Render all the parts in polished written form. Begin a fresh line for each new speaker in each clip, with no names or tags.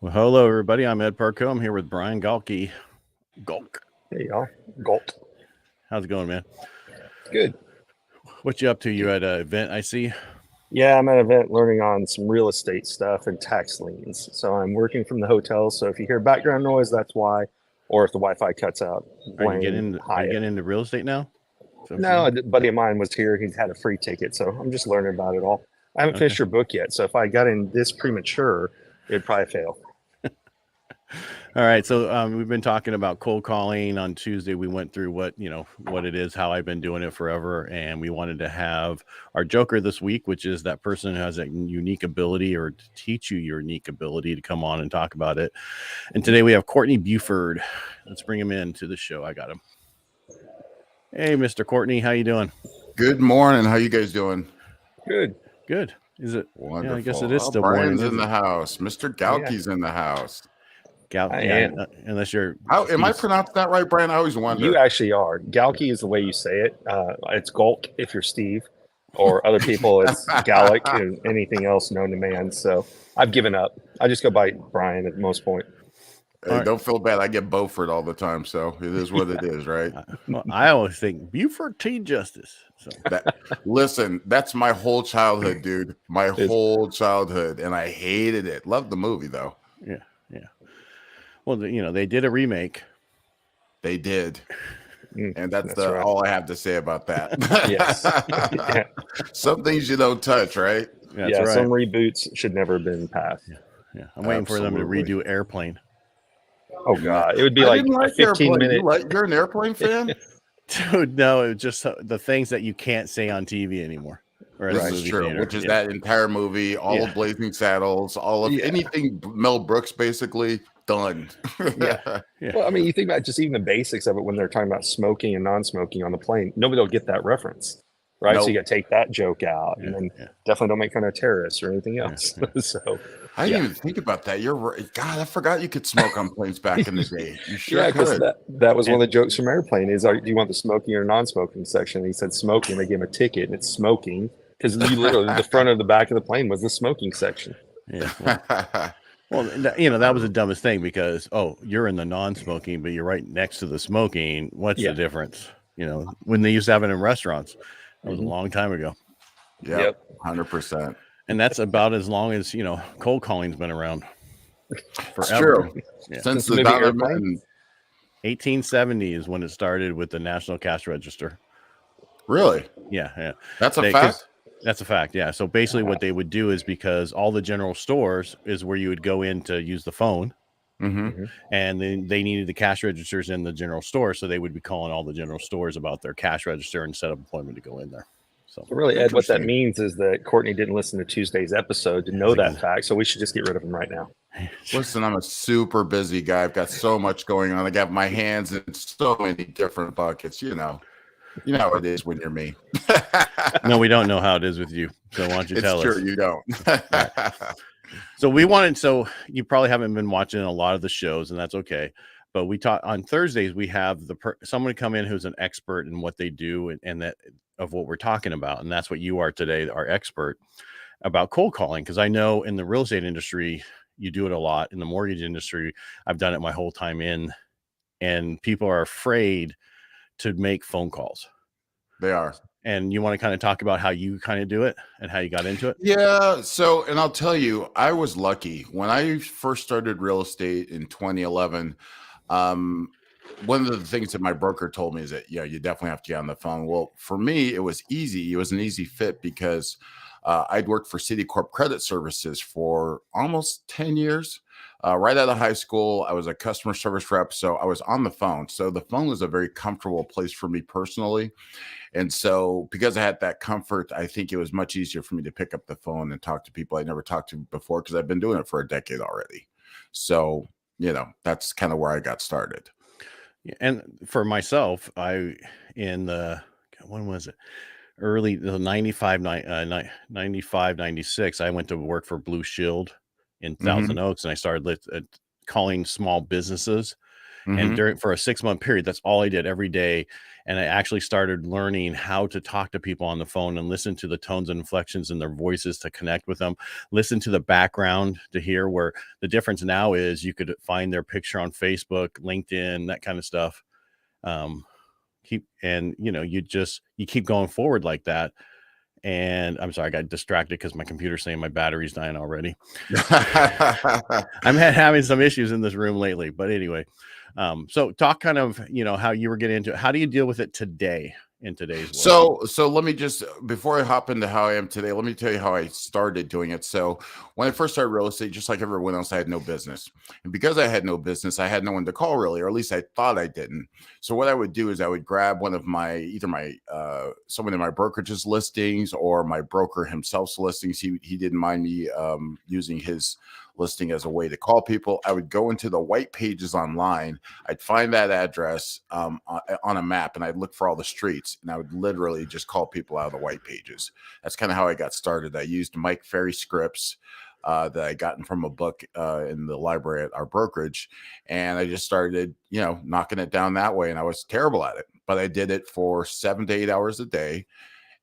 Well, hello, everybody. I'm Ed Parcaut. I'm here with Brian Galke. Galke.
Hey, y'all. Galt.
How's it going, man?
Good.
What you up to? You at an event, I see?
Yeah, I'm at an event learning on some real estate stuff and tax liens. So I'm working from the hotel. So if you hear background noise, that's why. Or if the Wi-Fi cuts out,
Are you
blame Hyatt.
getting into real estate now?
No, a buddy of mine was here. He had a free ticket. So I'm just learning about it all. I haven't finished your book yet. So if I got in this premature, it'd probably fail.
All right. So we've been talking about cold calling. On Tuesday, we went through what it is, how I've been doing it forever. And we wanted to have our joker this week, which is that person who has a unique ability or to teach you your unique ability to come on and talk about it. And today we have Courtney Beauford. Let's bring him into the show. I got him. Hey, Mr. Courtney, how you doing?
Good morning. How you guys doing?
Good.
Good. Is it?
Wonderful.
Yeah, I guess it is still
Brian's
morning.
in the house. Mr. Galke's in the house.
Unless you're.
How am I pronouncing that right, Brian? I always wonder.
You actually are. Galke is the way you say it. It's Galt if you're Steve, or other people it's Gallic and anything else known to man. So I've given up. I just go by Brian at most point.
Hey, don't feel bad. I get Beauford all the time, so it is what it is, right?
Well, I always think Beauford Tea Justice. So
listen, that's my whole childhood, dude. My whole childhood, and I hated it. Loved the movie though.
Yeah. Well, they did a remake.
They did. And that's right. All I have to say about that.
Yes.
Yeah. Some things you don't touch, right?
That's right. Some reboots should never have been passed.
Yeah. I'm waiting for them to redo Airplane.
Oh God, it would be like a 15-minute.
You're an Airplane fan?
Dude, no, it's just the things that you can't say on TV anymore.
This is true, theater. Which is that entire movie, all of Blazing Saddles, all of anything Mel Brooks, basically done.
Yeah. Well, I mean, you think about just even the basics of it when they're talking about smoking and non-smoking on the plane. Nobody will get that reference, right? Nope. So you got to take that joke out, and then definitely don't make fun of terrorists or anything else. So
I didn't even think about that. You're right. God, I forgot you could smoke on planes back in the day. You sure
because that was one of the jokes from Airplane is, do you want the smoking or non-smoking section? And he said smoking. They gave him a ticket, and it's smoking because you literally the front of the back of the plane was the smoking section.
Yeah. Well, that was the dumbest thing because, you're in the non-smoking, but you're right next to the smoking. What's the difference? When they used to have it in restaurants, that was a long time ago.
Yep. 100%.
And that's about as long as, cold calling's been around. Forever.
It's true.
Yeah.
Since the dollar
1870 is when it started with the National Cash Register.
Really?
Yeah.
That's a fact?
That's a fact, yeah. So basically what they would do is because all the general stores is where you would go in to use the phone.
Mm-hmm.
And then they needed the cash registers in the general store. So they would be calling all the general stores about their cash register and set up an appointment to go in there. So
really, Ed, what that means is that Courtney didn't listen to Tuesday's episode to know that fact. So we should just get rid of him right now.
Listen, I'm a super busy guy. I've got so much going on. I got my hands in so many different buckets, You know how it is when you're me.
No, we don't know how it is with you. So why don't you tell us?
It's true, you don't.
Right. So you probably haven't been watching a lot of the shows, and that's okay. But we talk on Thursdays. We have someone come in who's an expert in what they do and that of what we're talking about, and that's what you are today, our expert about cold calling. Because I know in the real estate industry, you do it a lot. In the mortgage industry, I've done it my whole time in, and people are afraid to make phone calls.
They are.
And you want to kind of talk about how you kind of do it and how you got into it?
Yeah. So, and I'll tell you, I was lucky when I first started real estate in 2011. One of the things that my broker told me is that, you definitely have to get on the phone. Well, for me, it was easy. It was an easy fit because I'd worked for Citicorp Credit Services for almost 10 years. Right out of high school, I was a customer service rep, so I was on the phone. So the phone was a very comfortable place for me personally. And so because I had that comfort, I think it was much easier for me to pick up the phone and talk to people I never talked to before because I've been doing it for a decade already. So, that's kind of where I got started.
And for myself, when was it? Early 95, 96, I went to work for Blue Shield in Thousand Oaks, and I started calling small businesses. And for a 6-month period, that's all I did every day. And I actually started learning how to talk to people on the phone and listen to the tones and inflections in their voices to connect with them, listen to the background to hear where the difference now is you could find their picture on Facebook, LinkedIn, that kind of stuff. You keep going forward like that. And I'm sorry, I got distracted because my computer's saying my battery's dying already. I'm having some issues in this room lately, but anyway. So talk kind of, how you were getting into it. How do you deal with it today in today's world?
So let me just, before I hop into how I am today, let me tell you how I started doing it. So when I first started real estate, just like everyone else, I had no business. And because I had no business, I had no one to call really, or at least I thought I didn't. So what I would do is I would grab one of someone in my brokerage's listings or my broker himself's listings. He didn't mind me using his listing as a way to call people. I would go into the white pages online. I'd find that address on a map, and I'd look for all the streets, and I would literally just call people out of the white pages. That's kind of how I got started. I used Mike Ferry scripts that I gotten from a book in the library at our brokerage, and I just started, knocking it down that way. And I was terrible at it, but I did it for 7 to 8 hours a day,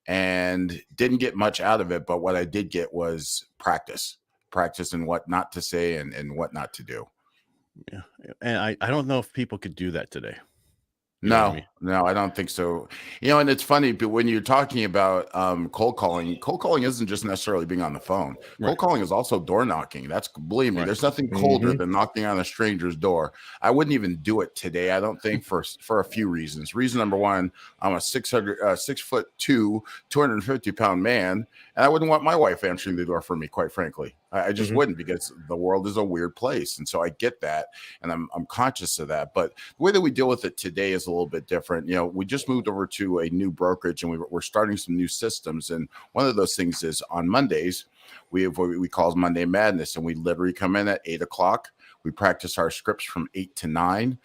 and didn't get much out of it. But what I did get was practice and what not to say and what not to do.
Yeah. And I don't know if people could do that today.
No, I don't think so. And it's funny, but when you're talking about cold calling isn't just necessarily being on the phone. Cold calling is also door knocking. Believe me, there's nothing colder than knocking on a stranger's door. I wouldn't even do it today, I don't think, for a few reasons. Reason number one, I'm a 6'2", 250-pound man, and I wouldn't want my wife answering the door for me, quite frankly. I just wouldn't, because the world is a weird place. And so I get that, and I'm conscious of that. But the way that we deal with it today is a little bit different. We just moved over to a new brokerage, and we're starting some new systems. And one of those things is on Mondays, we have what we call Monday Madness, and we literally come in at 8 o'clock. We practice our scripts from 8 to 9.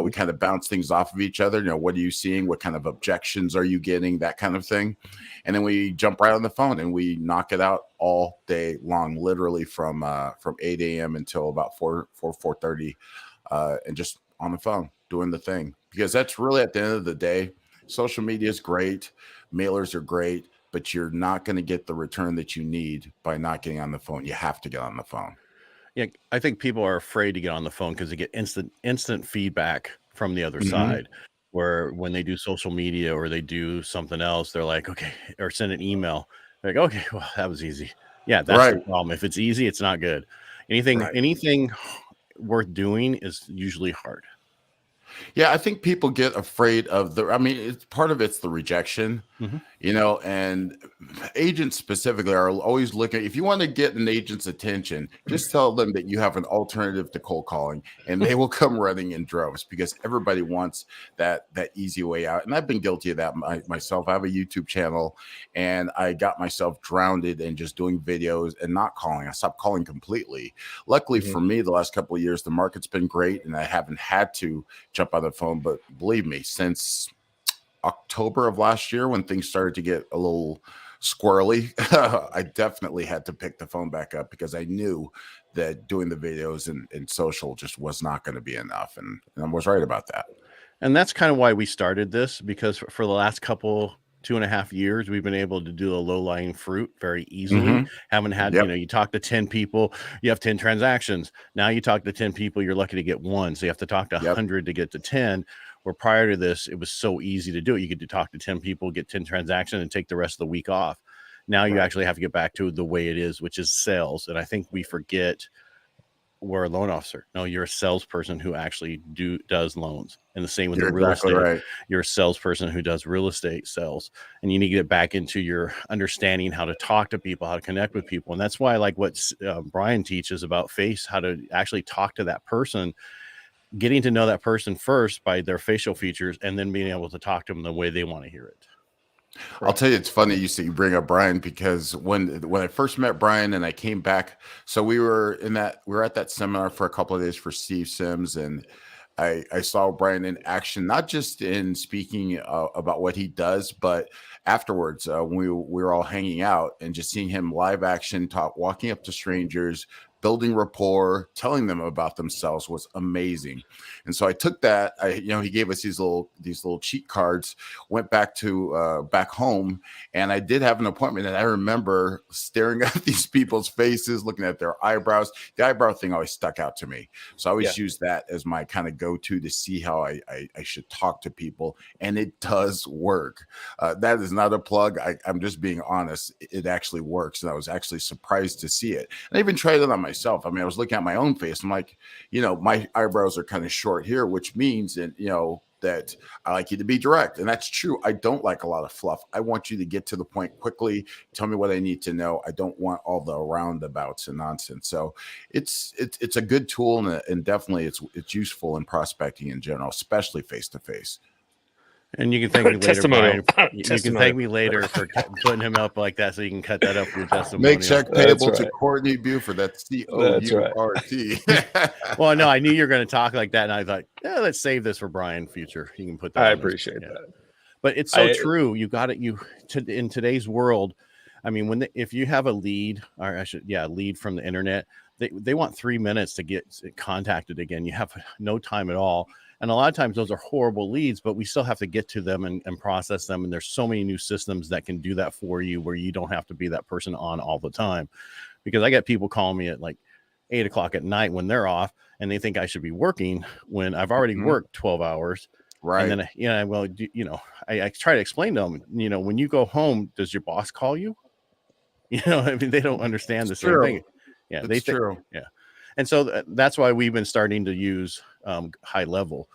We kind of bounce things off of each other. What are you seeing? What kind of objections are you getting? That kind of thing. And then we jump right on the phone and we knock it out all day long, literally from 8 a.m. until about 4:30, and just on the phone doing the thing. Because that's really, at the end of the day, social media is great. Mailers are great, but you're not going to get the return that you need by not getting on the phone. You have to get on the phone.
Yeah, I think people are afraid to get on the phone because they get instant feedback from the other side. Where when they do social media or they do something else, they're like, okay, or send an email. They're like, okay, well, that was easy. Yeah, that's the problem. If it's easy, it's not good. Anything worth doing is usually hard.
Yeah, I think people get afraid of part of it's the rejection, and agents specifically are always looking. If you want to get an agent's attention, just tell them that you have an alternative to cold calling, and they will come running in droves, because everybody wants that easy way out. And I've been guilty of that myself. I have a YouTube channel, and I got myself drowned in just doing videos and not calling. I stopped calling completely. Luckily for me, the last couple of years, the market's been great, and I haven't had to jump on the phone. But believe me, since October of last year, when things started to get a little squirrely, I definitely had to pick the phone back up, because I knew that doing the videos and social just was not going to be enough. And I was right about that.
And that's kind of why we started this, because for the last 2.5 years, we've been able to do a low-lying fruit very easily. Haven't had, you talk to 10 people, you have 10 transactions. Now you talk to 10 people, you're lucky to get one. So you have to talk to 100 to get to 10. Where prior to this, it was so easy to do it. You could talk to 10 people, get 10 transactions, and take the rest of the week off. Now you actually have to get back to the way it is, which is sales. And I think we forget we're a loan officer. No, you're a salesperson who actually does loans. And the same with the real estate. Right. You're a salesperson who does real estate sales. And you need to get back into your understanding how to talk to people, how to connect with people. And that's why I like what Brian teaches about face, how to actually talk to that person, getting to know that person first by their facial features, and then being able to talk to them the way they want to hear it.
I'll tell you, it's funny you bring up Brian, because when I first met Brian and I came back, so we were at that seminar for a couple of days for Steve Sims, and I saw Brian in action, not just in speaking about what he does, but afterwards when we were all hanging out, and just seeing him live action, walking up to strangers, building rapport, telling them about themselves was amazing. And so I took that, he gave us these little cheat cards, went back to back home, and I did have an appointment, and I remember staring at these people's faces, looking at their eyebrows. The eyebrow thing always stuck out to me. So I always use that as my kind of go-to to see how I should talk to people. And it does work. That is not a plug. I'm just being honest. It actually works. And I was actually surprised to see it. And I even tried it on myself. I mean, I was looking at my own face. I'm like, my eyebrows are kind of short here, which means that, that I like you to be direct. And that's true. I don't like a lot of fluff. I want you to get to the point quickly. Tell me what I need to know. I don't want all the roundabouts and nonsense. So it's a good tool, and definitely it's useful in prospecting in general, especially face-to-face.
And you can thank me later, Brian. You can thank me later for putting him up like that, so you can cut that up for your testimonial.
Make check payable to Courtney Beauford. That's COURT.
Well, no, I knew you were going to talk like that, and I thought, let's save this for Brian future. You can put that.
I appreciate that.
But it's so true. You got it. In today's world, I mean, if you have a lead, or lead from the internet, they want 3 minutes to get contacted again. You have no time at all. And a lot of times those are horrible leads, but we still have to get to them and process them. And there's so many new systems that can do that for you, where you don't have to be that person on all the time. Because I get people calling me at like 8 o'clock at night when they're off, and they think I should be working when I've already worked 12 hours.
Right.
And then, I try to explain to them, when you go home, does your boss call you? I mean, they don't understand the same thing. Yeah,
it's true.
Yeah. And so that's why we've been starting to use high level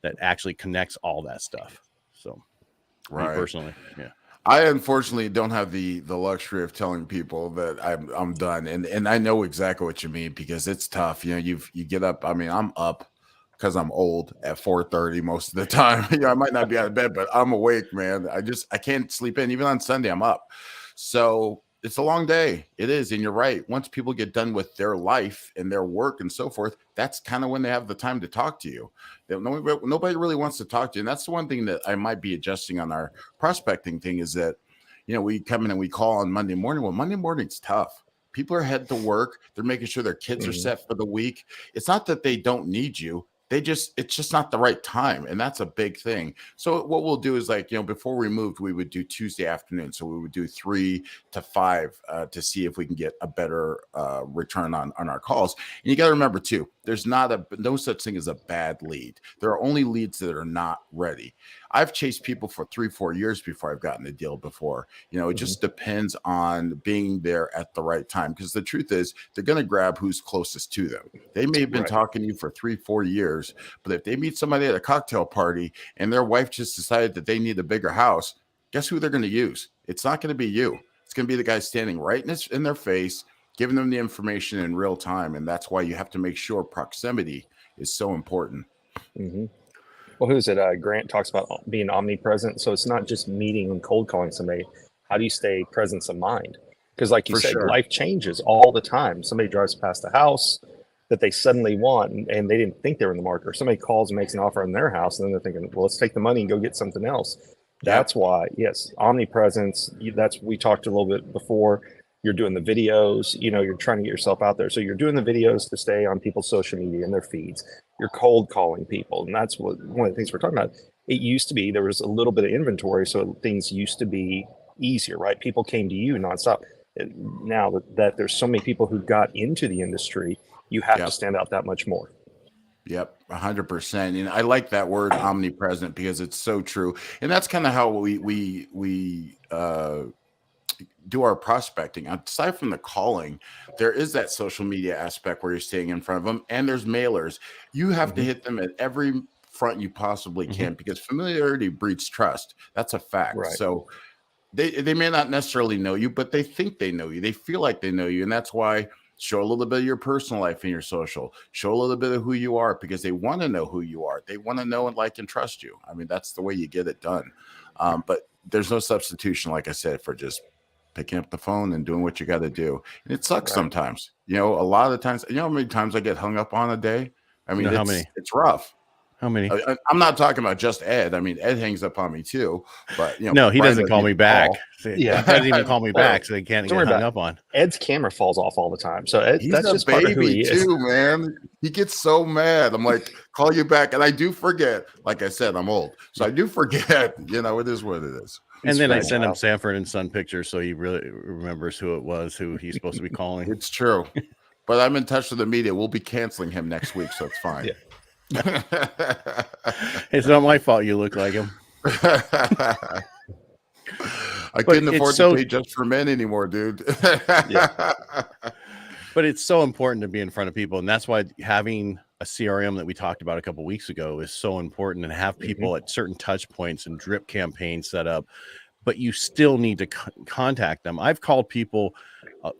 that actually connects all that stuff. So, me personally,
I unfortunately don't have the luxury of telling people that I'm done, and I know exactly what you mean, because it's tough. You get up. I mean, I'm up because I'm old at 4:30 most of the time. I might not be out of bed, but I'm awake, man. I can't sleep in. Even on Sunday, I'm up. So it's a long day. It is. And you're right. Once people get done with their life and their work and so forth, that's kind of when they have the time to talk to you. Nobody really wants to talk to you. And that's the one thing that I might be adjusting on our prospecting thing, is that, we come in and we call on Monday morning. Well, Monday morning's tough. People are headed to work. They're making sure their kids are set for the week. It's not that they don't need you. It's just not the right time. And that's a big thing. So what we'll do is, like, before we moved, we would do Tuesday afternoon. So we would do 3 to 5 to see if we can get a better return on our calls. And you got to remember too, there's no such thing as a bad lead. There are only leads that are not ready. I've chased people for 3-4 years before I've gotten a deal before. It just depends on being there at the right time. Because the truth is, they're going to grab who's closest to them. They may have been talking to you for 3-4 years, but if they meet somebody at a cocktail party and their wife just decided that they need a bigger house, guess who they're going to use? It's not going to be you. It's going to be the guy standing right in their face, giving them the information in real time. And that's why you have to make sure proximity is so important.
Mm-hmm. Well, who's it? Grant talks about being omnipresent. So it's not just meeting and cold calling somebody. How do you stay presence of mind? Because like you said, life changes all the time. Somebody drives past a house that they suddenly want, and they didn't think they were in the market. Or somebody calls and makes an offer on their house, and then they're thinking, well, let's take the money and go get something else. That's why, yes, omnipresence. We talked a little bit before. You're doing the videos, you're trying to get yourself out there. So you're doing the videos to stay on people's social media and their feeds. You're cold calling people. And that's one of the things we're talking about. It used to be, there was a little bit of inventory. So things used to be easier, right? People came to you nonstop. Now that there's so many people who got into the industry, you have to stand out that much more.
Yep, 100%. And I like that word omnipresent, because it's so true. And that's kind of how we do our prospecting. Aside from the calling, there is that social media aspect where you're staying in front of them, and there's mailers. You have to hit them at every front you possibly can, because familiarity breeds trust. That's a fact. Right. So they may not necessarily know you, but they think they know you. They feel like they know you. And that's why show a little bit of your personal life in your social. Show a little bit of who you are, because they want to know who you are. They want to know and like and trust you. I mean, that's the way you get it done. But there's no substitution, like I said, for just picking up the phone and doing what you got to do. And it sucks sometimes. A lot of the times, how many times I get hung up on a day? I mean, it's rough.
How many?
I'm not talking about just Ed. I mean, Ed hangs up on me too, but
no, he
Brian
doesn't call me back.
Yeah,
he doesn't even call me back, so they can't get hung up on.
Ed's camera falls off all the time, so
He's
that's just
baby
part of who he is.
too, man. He gets so mad. I'm like, call you back, and I do forget. Like I said, I'm old, so I do forget. It is what it is.
And then I send him Sanford and Son pictures, so he really remembers who it was, who he's supposed to be calling.
It's true, but I'm in touch with the media. We'll be canceling him next week, so it's fine.
Yeah.
It's not my fault you look like him.
I couldn't afford to pay just for men anymore, dude.
Yeah. But it's so important to be in front of people, and that's why having a CRM that we talked about a couple of weeks ago is so important, and have people at certain touch points and drip campaigns set up. But you still need to contact them. I've called people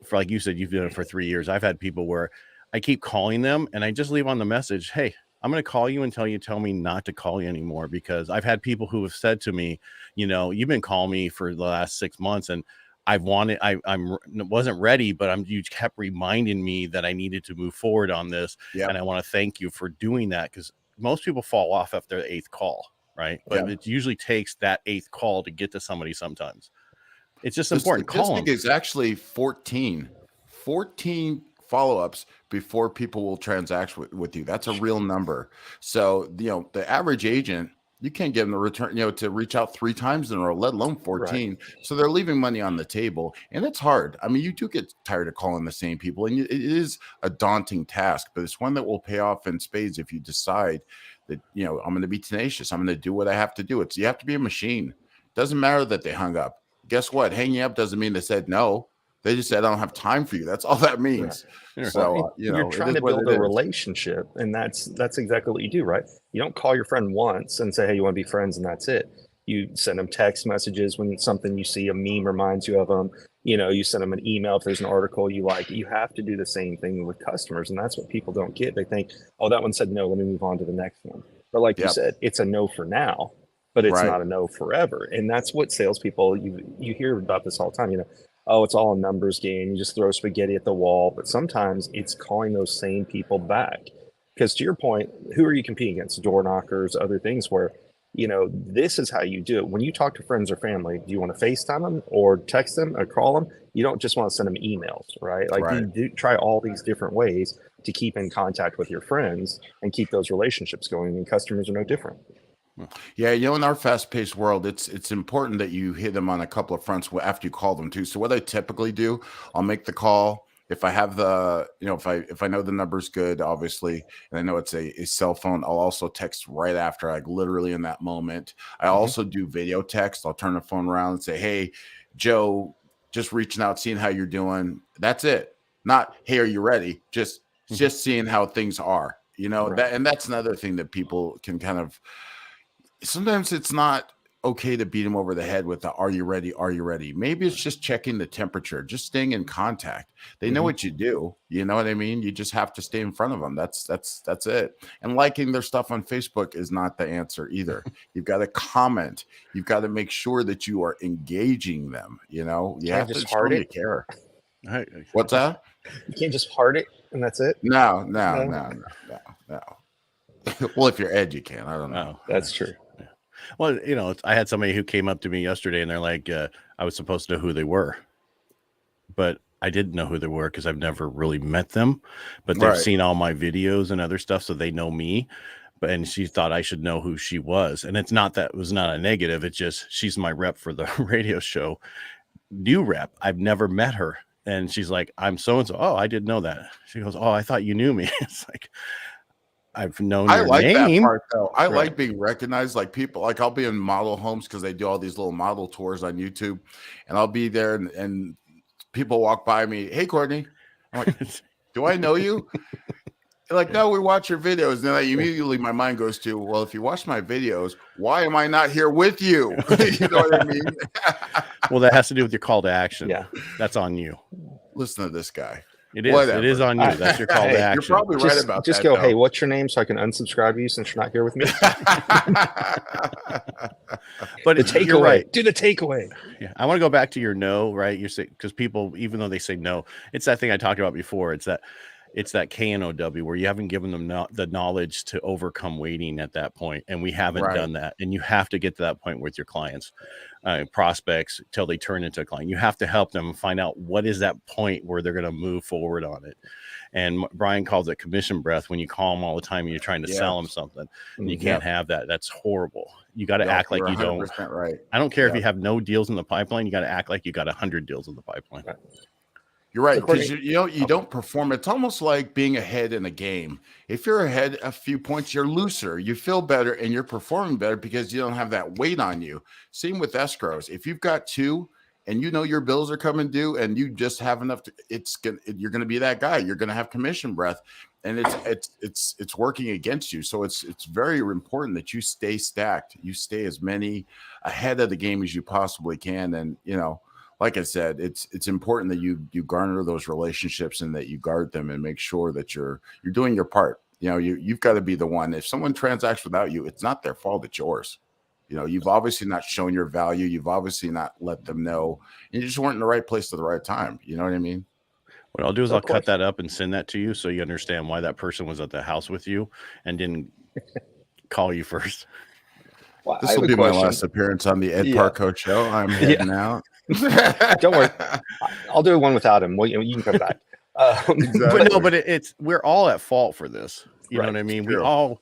for, like you said, you've done it for 3 years. I've had people where I keep calling them and I just leave on the message, hey, I'm going to call you until you tell me not to call you anymore, because I've had people who have said to me, you've been calling me for the last 6 months and I wasn't ready, but you kept reminding me that I needed to move forward on this. And I want to thank you for doing that, because most people fall off after the 8th call, right? But it usually takes that 8th call to get to somebody sometimes. It's just important. Call them.
Is actually 14 follow-ups before people will transact with you. That's a real number. So, the average agent, you can't get them to return, to reach out 3 times in a row, let alone 14. Right. So they're leaving money on the table, and it's hard. I mean, you do get tired of calling the same people, and it is a daunting task, but it's one that will pay off in spades if you decide that, I'm going to be tenacious. I'm going to do what I have to do. You have to be a machine. It doesn't matter that they hung up. Guess what? Hanging up doesn't mean they said no. They just said, I don't have time for you. That's all that means.
Right. So, you're trying to build a relationship, and that's exactly what you do, right? You don't call your friend once and say, hey, you want to be friends, and that's it. You send them text messages when something you see, a meme reminds you of them. You send them an email if there's an article you like. You have to do the same thing with customers, and that's what people don't get. They think, oh, that one said no, let me move on to the next one. But like you said, it's a no for now, but it's not a no forever. And that's what salespeople, you hear about this all the time, oh, it's all a numbers game. You just throw spaghetti at the wall. But sometimes it's calling those same people back. Because to your point, who are you competing against? Door knockers, other things where, this is how you do it. When you talk to friends or family, do you want to FaceTime them or text them or call them? You don't just want to send them emails, right? You do try all these different ways to keep in contact with your friends and keep those relationships going. And customers are no different.
Yeah, in our fast-paced world, it's important that you hit them on a couple of fronts after you call them too. So what I typically do, I'll make the call. If I have the, if I know the number's good, obviously, and I know it's a cell phone, I'll also text right after, like literally in that moment. I also do video text. I'll turn the phone around and say, hey, Joe, just reaching out, seeing how you're doing. That's it. Not, hey, are you ready? Just seeing how things are, and that's another thing that people can kind of, sometimes it's not okay to beat them over the head with the are you ready? Are you ready? Maybe it's just checking the temperature, just staying in contact. They know what you do. You know what I mean? You just have to stay in front of them. That's it. And liking their stuff on Facebook is not the answer either. You've got to comment. You've got to make sure that you are engaging them. You have to just heart it. Care. What's that?
You can't just heart it and that's it.
No. Well, if you're Ed, you can. I don't know.
That's true.
Well, I had somebody who came up to me yesterday and they're like, I was supposed to know who they were, but I didn't know who they were because I've never really met them, but they've seen all my videos and other stuff. So they know me, and she thought I should know who she was. And it's not that it was not a negative. It's just, she's my rep for the radio show, new rep. I've never met her. And she's like, I'm so-and-so. Oh, I didn't know that. She goes, oh, I thought you knew me. It's like, I've known your name.
That part though. I like being recognized. Like people, like I'll be in model homes because they do all these little model tours on YouTube, and I'll be there and people walk by me. Hey, Courtney. I'm like, do I know you? They're like, no, we watch your videos. And then immediately my mind goes to, well, if you watch my videos, why am I not here with you? You know what I mean?
Well, that has to do with your call to action.
Yeah,
that's on you.
Listen to this guy.
It is. Whatever. It is on you. That's your call to action.
You're probably right about
just
that. Just
go, hey, what's your name so I can unsubscribe you since you're not here with me? But the takeaway. Right. Do the takeaway.
Yeah. I want to go back to your no, right? You're saying, because people, even though they say no, it's that thing I talked about before. It's that it's that KNOW where you haven't given them the knowledge to overcome waiting at that point, and we haven't done that. And you have to get to that point with your clients, prospects, till they turn into a client. You have to help them find out what is that point where they're going to move forward on it. And Brian calls it commission breath, when you call them all the time and you're trying to sell them something. And you can't have that. That's horrible. You got to act like you don't.
Right.
I don't care if you have no deals in the pipeline. You got to act like you got 100 deals in the pipeline.
You're right, because you don't perform. It's almost like being ahead in a game. If you're ahead a few points, you're looser, you feel better, and you're performing better because you don't have that weight on you. Same with escrows. If you've got 2 and you know your bills are coming due and you just have enough to, you're going to be that guy. You're going to have commission breath, and it's working against you. So it's very important that you stay stacked. You stay as many ahead of the game as you possibly can, and like I said, it's important that you garner those relationships and that you guard them and make sure that you're doing your part. You've got to be the one. If someone transacts without you, it's not their fault, it's yours. You've obviously not shown your value. You've obviously not let them know. You just weren't in the right place at the right time. You know what I mean?
What I'll do is I'll cut that up and send that to you so you understand why that person was at the house with you and didn't call you first.
Well,
this will be my last appearance on the Ed Parcaut show. I'm heading out.
Don't worry, I'll do one without him. You can come back.
But we're all at fault for this. You know what I mean?
True.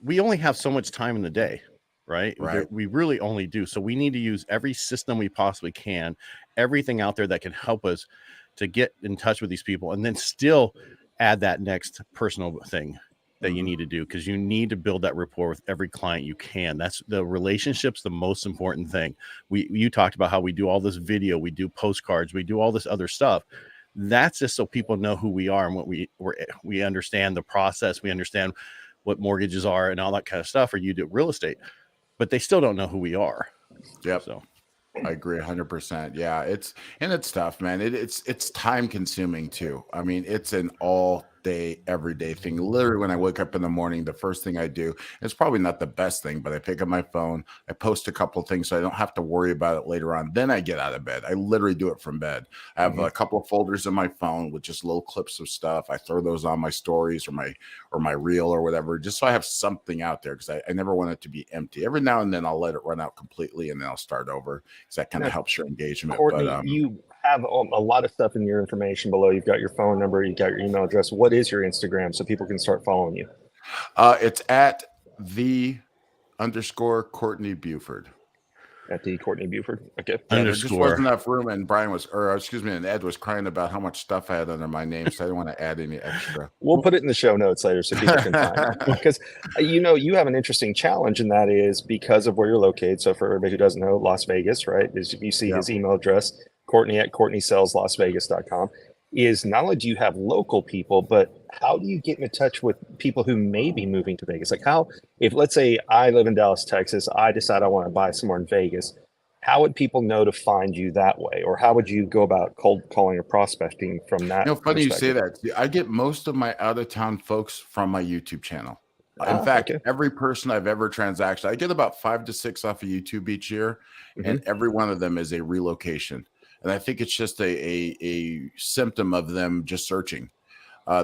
We only have so much time in the day, right? We really only do. So we need to use every system we possibly can, everything out there that can help us to get in touch with these people, and then still add that next personal thing that you need to do, because you need to build that rapport with every client you can. That's the relationship's the most important thing. You talked about how we do all this video, we do postcards, we do all this other stuff. That's just so people know who we are and what we understand the process, we understand what mortgages are and all that kind of stuff, or you do real estate, but they still don't know who we are.
Yep.
So
I agree 100%. Yeah, it's tough, man. It's time consuming too. I mean, it's an all day, everyday thing. Literally, when I wake up in the morning, the first thing I do, it's probably not the best thing, but I pick up my phone, I post a couple of things so I don't have to worry about it later on. Then I get out of bed. I literally do it from bed. I have a couple of folders in my phone with just little clips of stuff. I throw those on my stories or my reel or whatever, just so I have something out there, because I never want it to be empty. Every now and then I'll let it run out completely and then I'll start over, because that kind of helps your engagement.
Courtney, you have a lot of stuff in your information below. You've got your phone number, you got your email address. What is your Instagram so people can start following you?
It's at _Courtney Beauford.
At the Courtney Beauford. Okay.
Yeah, there just wasn't enough room, and and Ed was crying about how much stuff I had under my name, so I didn't want to add any extra.
We'll put it in the show notes later so people can find it. Because you have an interesting challenge, and that is because of where you're located. So for everybody who doesn't know, Las Vegas, right? Is you see his email address, Courtney@CourtneySellsLasVegas.com. Is not only do you have local people, but how do you get in touch with people who may be moving to Vegas? Like if let's say I live in Dallas, Texas, I decide I want to buy somewhere in Vegas, how would people know to find you that way? Or how would you go about cold calling or prospecting from that?
Funny you say that. I get most of my out-of-town folks from my YouTube channel. In fact, every person I've ever transacted, I get about 5 to 6 off of YouTube each year, and every one of them is a relocation. And I think it's just a symptom of them just searching.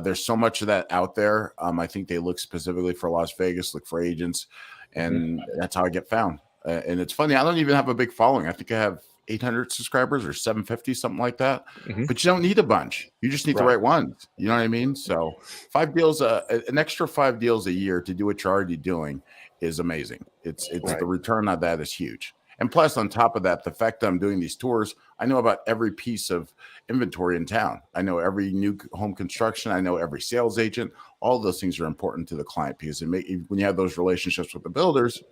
There's so much of that out there. I think they look specifically for Las Vegas, look for agents, and that's how I get found. And it's funny, I don't even have a big following. I think I have 800 subscribers or 750, something like that. But you don't need a bunch. You just need the right ones. You know what I mean? So 5 deals, an extra 5 deals a year to do what you're already doing is amazing. It's the return on that is huge. And plus, on top of that, the fact that I'm doing these tours, I know about every piece of inventory in town. I know every new home construction. I know every sales agent. All of those things are important to the client, because when you have those relationships with the builders,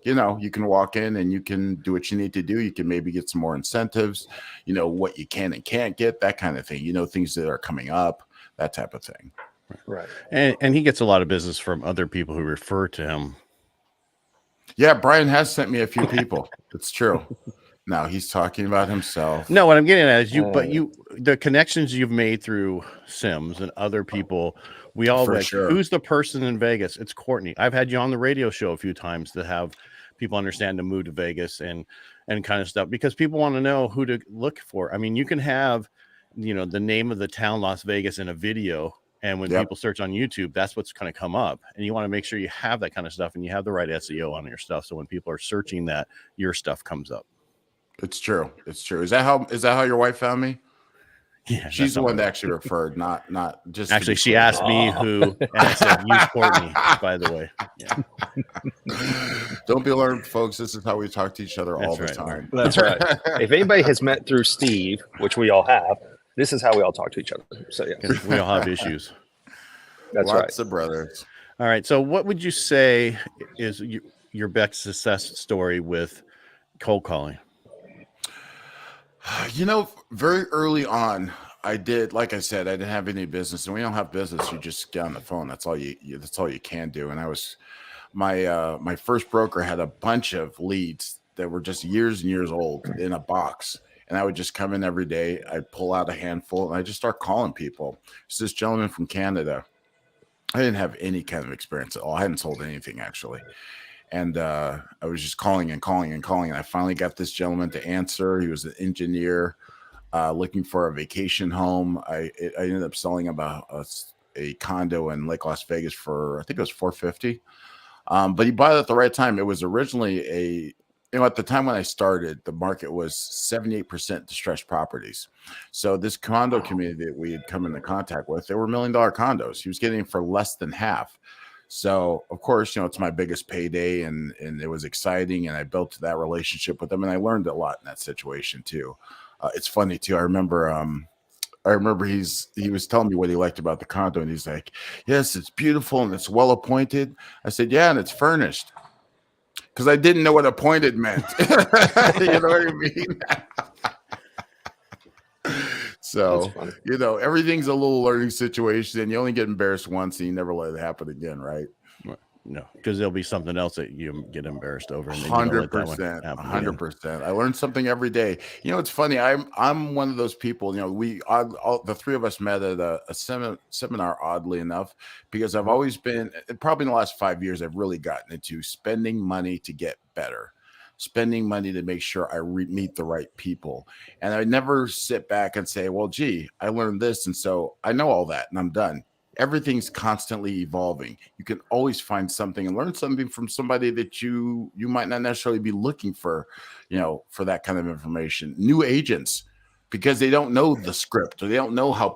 you can walk in and you can do what you need to do. You can maybe get some more incentives, what you can and can't get, that kind of thing, things that are coming up, that type of thing.
Right.
And he gets a lot of business from other people who refer to him.
Yeah, Brian has sent me a few people. It's true. Now he's talking about himself.
No, what I'm getting at is the connections you've made through Sims and other people. We all who's the person in Vegas? It's Courtney. I've had you on the radio show a few times to have people understand to move to Vegas and kind of stuff, because people want to know who to look for. I mean, you can have the name of the town, Las Vegas, in a video. And when people search on YouTube, that's what's going to come up. And you want to make sure you have that kind of stuff and you have the right SEO on your stuff. So when people are searching that, your stuff comes up.
It's true. It's true. Is that how your wife found me?
Yeah,
she's the one that actually referred, not just.
Actually, she asked me who, and I said, use Courtney, by the way.
Yeah. Don't be alarmed, folks. This is how we talk to each other all the time.
That's right. If anybody has met through Steve, which we all have, this is how we all talk to each other. So yeah,
we all have issues.
That's
Lots of brothers.
All right. So what would you say is your best success story with cold calling?
Very early on, I did, like I said, I didn't have any business, and we don't have business. You just get on the phone. That's all you can do. And I was, my first broker had a bunch of leads that were just years and years old in a box. And I would just come in every day. I'd pull out a handful and I just start calling people. It's this gentleman from Canada. I didn't have any kind of experience at all. I hadn't sold anything actually. And I was just calling and calling and calling. And I finally got this gentleman to answer. He was an engineer looking for a vacation home. I ended up selling about a condo in Lake Las Vegas for, I think it was $450. But he bought it at the right time. It was originally at the time when I started, the market was 78% distressed properties. So this condo community that we had come into contact with, they were $1 million condos. He was getting for less than half. So of course, it's my biggest payday and it was exciting. And I built that relationship with him and I learned a lot in that situation too. It's funny too. I remember he was telling me what he liked about the condo and he's like, yes, it's beautiful and it's well appointed. I said, yeah, and it's furnished. Because I didn't know what appointed meant. You know what I mean? So, everything's a little learning situation and you only get embarrassed once and you never let it happen again, right?
No, because there'll be something else that you get embarrassed over.
100%. I learn something every day. It's funny. I'm one of those people. The three of us met at a seminar, oddly enough, because I've always been, probably in the last 5 years, I've really gotten into spending money to get better, spending money to make sure I meet the right people, and I never sit back and say, "Well, gee, I learned this, and so I know all that, and I'm done." Everything's constantly evolving. You can always find something and learn something from somebody that you might not necessarily be looking for, for that kind of information. New agents, because they don't know the script or they don't know how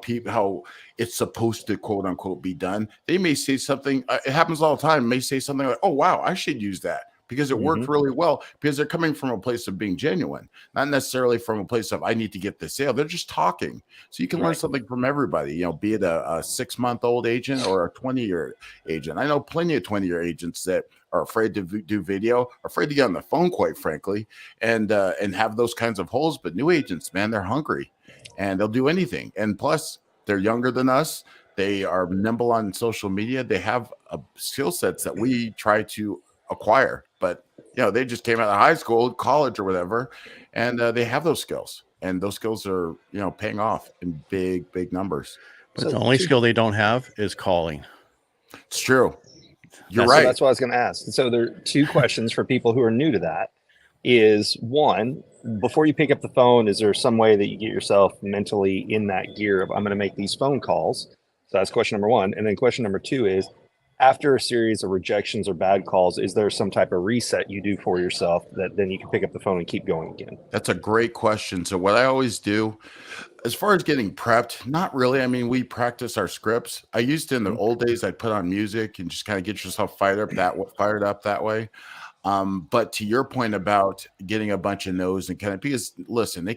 it's supposed to quote unquote be done. They may say something. It happens all the time. May say something like, "Oh wow, I should use that." Because it worked really well, because they're coming from a place of being genuine, not necessarily from a place of I need to get the sale. They're just talking. So you can learn something from everybody, be it a 6-month-old agent or a 20-year agent. I know plenty of 20-year agents that are afraid to do video, afraid to get on the phone, quite frankly, and have those kinds of holes. But new agents, man, they're hungry and they'll do anything. And plus, they're younger than us. They are nimble on social media. They have skill sets that we try to acquire, but they just came out of high school, college, or whatever, and they have those skills, and those skills are paying off in big numbers.
But the only skill they don't have is calling.
It's true. You're right.
So that's what I was going to ask. So there are two questions for people who are new to that. Is one, before you pick up the phone, is there some way that you get yourself mentally in that gear of I'm going to make these phone calls? So that's question number one. And then question number two is, after a series of rejections or bad calls, is there some type of reset you do for yourself that then you can pick up the phone and keep going again?
That's a great question. So what I always do, as far as getting prepped, not really. I mean, we practice our scripts. I used to, in the old days, I'd put on music and just kind of get yourself fired up that way. But to your point about getting a bunch of no's and kind of, because listen,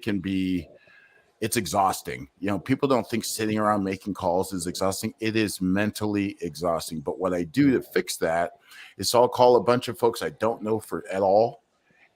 it's exhausting. People don't think sitting around making calls is exhausting. It is mentally exhausting. But what I do to fix that is I'll call a bunch of folks I don't know at all.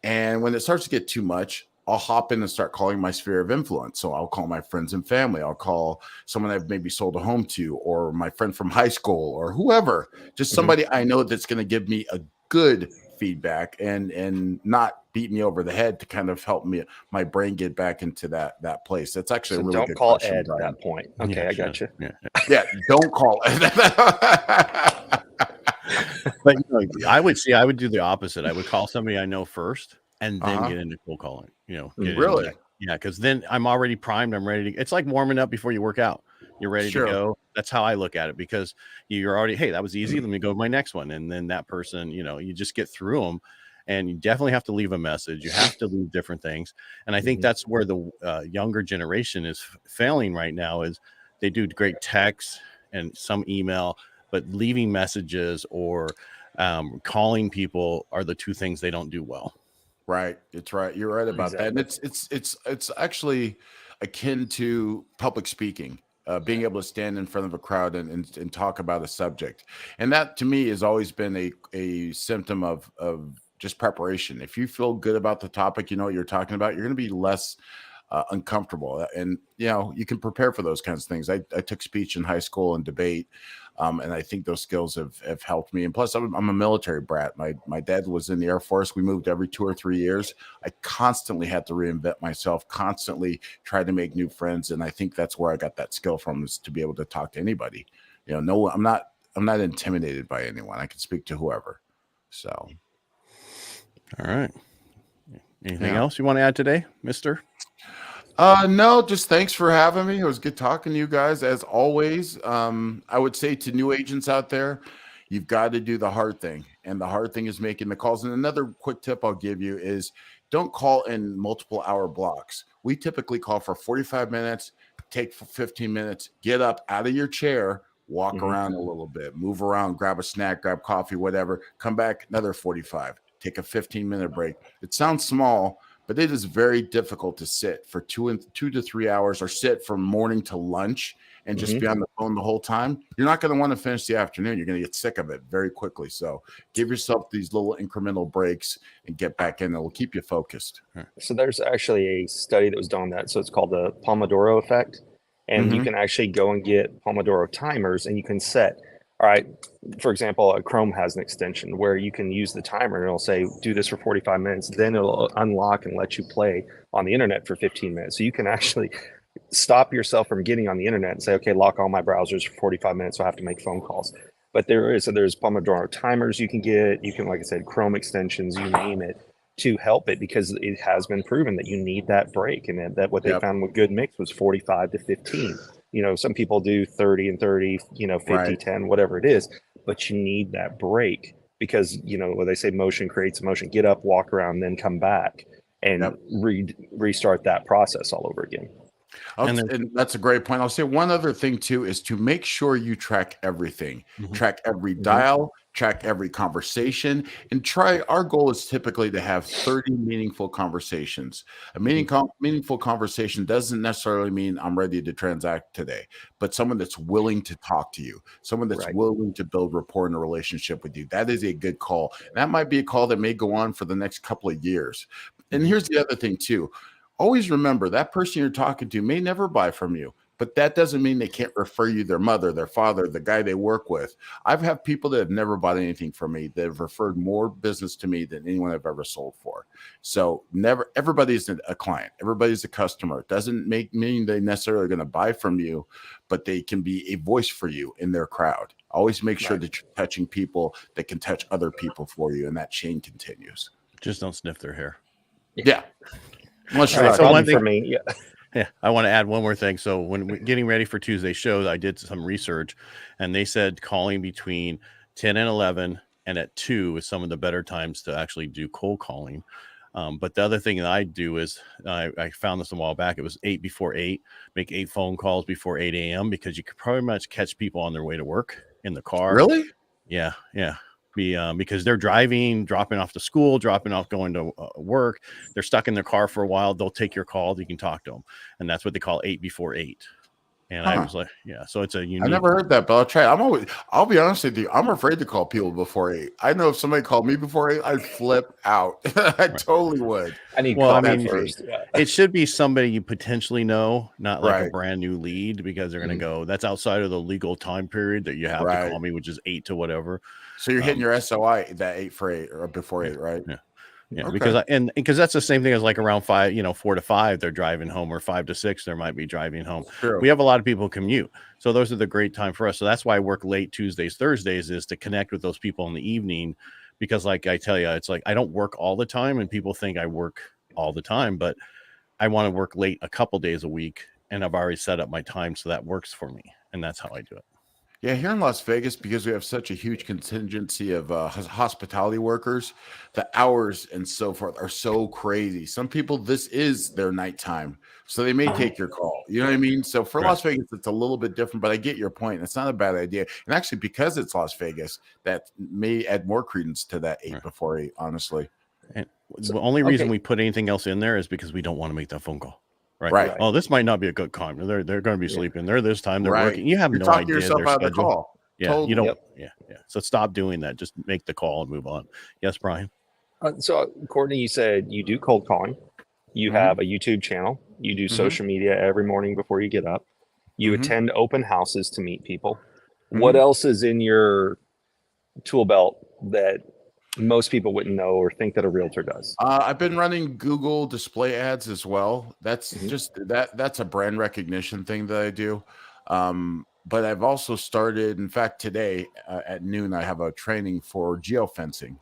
And when it starts to get too much, I'll hop in and start calling my sphere of influence. So I'll call my friends and family. I'll call someone I've maybe sold a home to, or my friend from high school, or whoever, just somebody I know that's going to give me a good feedback and not beat me over the head to kind of help my brain get back into that place. That's actually a really
don't
good
call
question,
Ed
Brian.
at that point. Okay, I got you.
Yeah, don't call Ed.
But I would do the opposite. I would call somebody I know first and then get into cold calling.
Really?
Yeah, because then I'm already primed. I'm ready to. It's like warming up before you work out. You're ready to go. That's how I look at it, because you're already, hey, that was easy. Let me go to my next one. And then that person, you just get through them, and you definitely have to leave a message. You have to leave different things. And I think that's where the younger generation is failing right now, is they do great texts and some email, but leaving messages or calling people are the two things they don't do well.
Right. It's right. You're right about that. And it's actually akin to public speaking, being able to stand in front of a crowd and talk about a subject. And that to me has always been a symptom of just preparation. If you feel good about the topic, you know what you're talking about, you're going to be less uncomfortable. And, you can prepare for those kinds of things. I took speech in high school and debate. And I think those skills have helped me. And plus, I'm a military brat. My dad was in the Air Force. We moved every 2 or 3 years. I constantly had to reinvent myself, constantly try to make new friends. And I think that's where I got that skill from, is to be able to talk to anybody. No, I'm not intimidated by anyone. I can speak to whoever. So.
All right. Anything else you want to add today, Mister?
No, just thanks for having me. It was good talking to you guys, as always. I would say to new agents out there, you've got to do the hard thing. And the hard thing is making the calls. And another quick tip I'll give you is don't call in multiple hour blocks. We typically call for 45 minutes, take 15 minutes, get up out of your chair, walk around a little bit, move around, grab a snack, grab coffee, whatever, come back another 45, take a 15-minute break. It sounds small, but it is very difficult to sit for 2 to 3 hours, or sit from morning to lunch and just be on the phone the whole time. You're not going to want to finish the afternoon. You're going to get sick of it very quickly. So give yourself these little incremental breaks and get back in. It will keep you focused.
So there's actually a study that was done on that. So it's called the Pomodoro effect. And you can actually go and get Pomodoro timers, and you can set, all right, for example, Chrome has an extension where you can use the timer and it'll say, do this for 45 minutes. Then it'll unlock and let you play on the internet for 15 minutes. So you can actually stop yourself from getting on the internet and say, okay, lock all my browsers for 45 minutes. So I have to make phone calls. But there's Pomodoro timers you can get. You can, like I said, Chrome extensions, you name it, to help it, because it has been proven that you need that break. And that what they found with good mix was 45 to 15. Some people do 30 and 30, 50, 10, whatever it is, but you need that break, because, what they say, motion creates emotion. Get up, walk around, then come back and restart that process all over again.
And that's a great point. I'll say one other thing too, is to make sure you track everything, track every dial, track every conversation, and our goal is typically to have 30 meaningful conversations. A meaningful conversation doesn't necessarily mean I'm ready to transact today, but someone that's willing to talk to you, someone that's willing to build rapport in a relationship with you. That is a good call. And that might be a call that may go on for the next couple of years. And here's the other thing too. Always remember, that person you're talking to may never buy from you, but that doesn't mean they can't refer you their mother, their father, the guy they work with. I've had people that have never bought anything from me that have referred more business to me than anyone I've ever sold for. So everybody's a client. Everybody's a customer. It doesn't mean they necessarily are going to buy from you, but they can be a voice for you in their crowd. Always make sure that you're touching people that can touch other people for you, and that chain continues.
Just don't sniff their hair.
Yeah.
Unless you're so one thing for me.
Yeah, I want to add one more thing. So when we're getting ready for Tuesday's show, I did some research, and they said calling between 10 and 11 and at 2 is some of the better times to actually do cold calling. But the other thing that I do is I found this a while back. It was 8 before 8, make 8 phone calls before 8 a.m. because you could pretty much catch people on their way to work in the car.
Really?
Yeah. Because they're driving, dropping off to school, dropping off, going to work. They're stuck in their car for a while. They'll take your call. You can talk to them. And that's what they call 8 before 8. And I was like, so it's a unique.
I never heard that, but I'll try. I'll be honest with you. I'm afraid to call people before 8. I know if somebody called me before 8, I'd flip out. I totally would.
First.
It should be somebody you potentially know, not like a brand new lead, because they're going to go, that's outside of the legal time period that you have to call me, which is 8 to whatever.
So you're hitting your SOI that 8 for 8 or before 8, right?
Yeah, okay. because that's the same thing as like around 5, 4 to 5, they're driving home, or 5 to 6, there might be driving home.
True.
We have a lot of people commute. So those are the great time for us. So that's why I work late Tuesdays, Thursdays, is to connect with those people in the evening, because like I tell you, it's like, I don't work all the time, and people think I work all the time, but I want to work late a couple days a week, and I've already set up my time so that works for me, and that's how I do it.
Yeah, here in Las Vegas, because we have such a huge contingency of hospitality workers, the hours and so forth are so crazy. Some people, this is their nighttime, so they may take your call. You know what I mean? So for Las Vegas, it's a little bit different, but I get your point. It's not a bad idea. And actually, because it's Las Vegas, that may add more credence to that 8 before 8, honestly.
And the only reason we put anything else in there is because we don't want to make that phone call. Right.
Right.
Oh, this might not be a good time. They're going to be sleeping. They're this time. They're working. You have
You're
no
talking
idea
yourself
their
out of the
schedule.
call.
Yeah.
Totally.
You don't. Yeah. So stop doing that. Just make the call and move on. Yes, Brian.
So Courtney, you said you do cold calling. You have a YouTube channel. You do social media every morning before you get up. You attend open houses to meet people. What else is in your tool belt that most people wouldn't know or think that a realtor does?
I've been running Google display ads as well. That's just that's a brand recognition thing that I do. But I've also started, in fact, today at noon, I have a training for geofencing.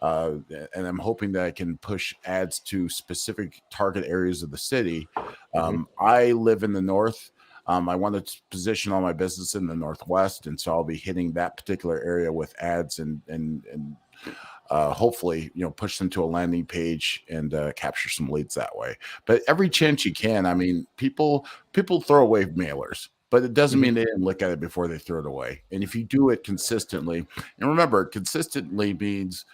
And I'm hoping that I can push ads to specific target areas of the city. I live in the north. I want to position all my business in the Northwest. And so I'll be hitting that particular area with ads and hopefully, push them to a landing page and capture some leads that way. But every chance you can, I mean, people throw away mailers, but it doesn't mean they didn't look at it before they throw it away. And if you do it consistently, and remember, consistently means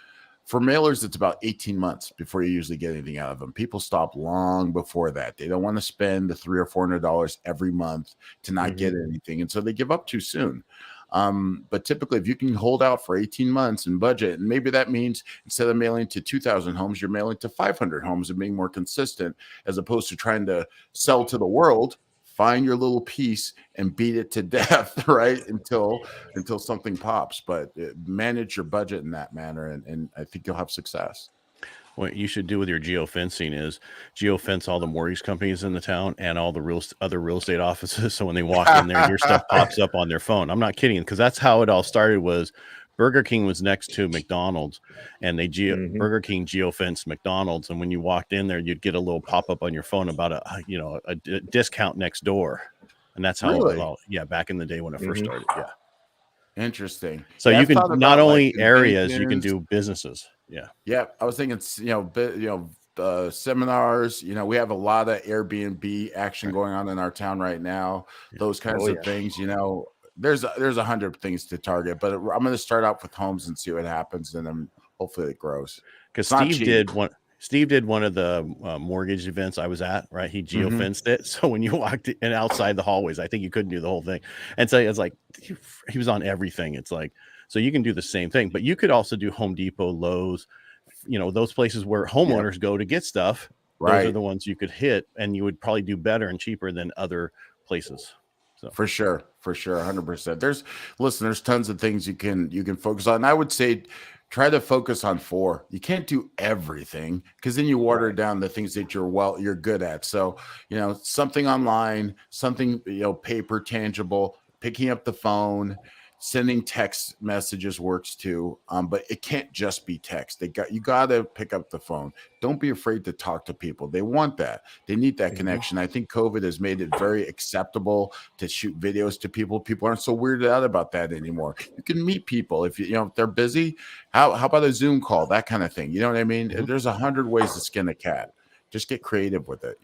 for mailers, it's about 18 months before you usually get anything out of them. People stop long before that. They don't want to spend the $300 or $400 every month to not get anything. And so they give up too soon. But typically, if you can hold out for 18 months and budget, and maybe that means instead of mailing to 2,000 homes, you're mailing to 500 homes and being more consistent, as opposed to trying to sell to the world. Find your little piece and beat it to death, right? Until something pops. But manage your budget in that manner, and I think you'll have success.
What you should do with your geofencing is geofence all the mortgage companies in the town and all the other real estate offices. So when they walk in there, your stuff pops up on their phone. I'm not kidding, because that's how it all started. Was Burger King was next to McDonald's, and they Burger King geofenced McDonald's, and when you walked in there, you'd get a little pop up on your phone about a discount next door, and that's how it all. Yeah, back in the day when it first started. Yeah.
Interesting.
So you can not only areas, you can do businesses. Yeah.
I was thinking, seminars. We have a lot of Airbnb action going on in our town right now. Those kinds of things. There's 100 things to target, but I'm going to start out with homes and see what happens, and then hopefully it grows.
Because Steve did one of the mortgage events I was at, right? He geofenced it. So when you walked in outside the hallways, I think you couldn't do the whole thing. And so it's like, he was on everything. It's like, so you can do the same thing, but you could also do Home Depot, Lowe's, those places where homeowners go to get stuff. Those are the ones you could hit, and you would probably do better and cheaper than other places. So.
For sure. 100%. There's tons of things you can focus on. I would say try to focus on 4. You can't do everything, because then you water down the things that you're good at. So, something online, something, paper, tangible, picking up the phone, sending text messages works too. But it can't just be text. You got to pick up the phone. Don't be afraid to talk to people. They want that. They need that connection. I think COVID has made it very acceptable to shoot videos to people. People aren't so weirded out about that anymore. You can meet people if if they're busy. How about a Zoom call? That kind of thing. You know what I mean? There's 100 ways to skin a cat. Just get creative with it.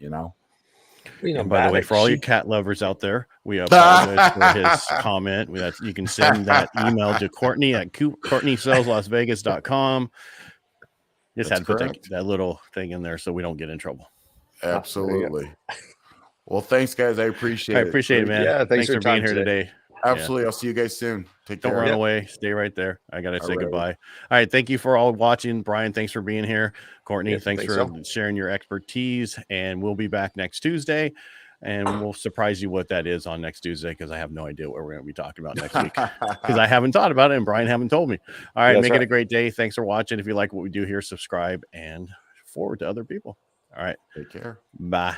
And by the way, for all you cat lovers out there, we apologize for his comment. You can send that email to Courtney at CourtneySellsLasVegas.com. Just had to put that little thing in there so we don't get in trouble.
Absolutely. Well, thanks, guys. I appreciate it.
I appreciate it, man.
Yeah, thanks
for being here today.
Absolutely. I'll see you guys soon. Take care.
Don't run away. Stay right there. I got to say goodbye. All right. Thank you for all watching. Brian, thanks for being here. Courtney, thanks for sharing your expertise. And we'll be back next Tuesday. And we'll surprise you what that is on next Tuesday, because I have no idea what we're going to be talking about next week, because I haven't thought about it and Brian haven't told me. All right. Make it a great day. Thanks for watching. If you like what we do here, subscribe and forward to other people. All right.
Take care.
Bye.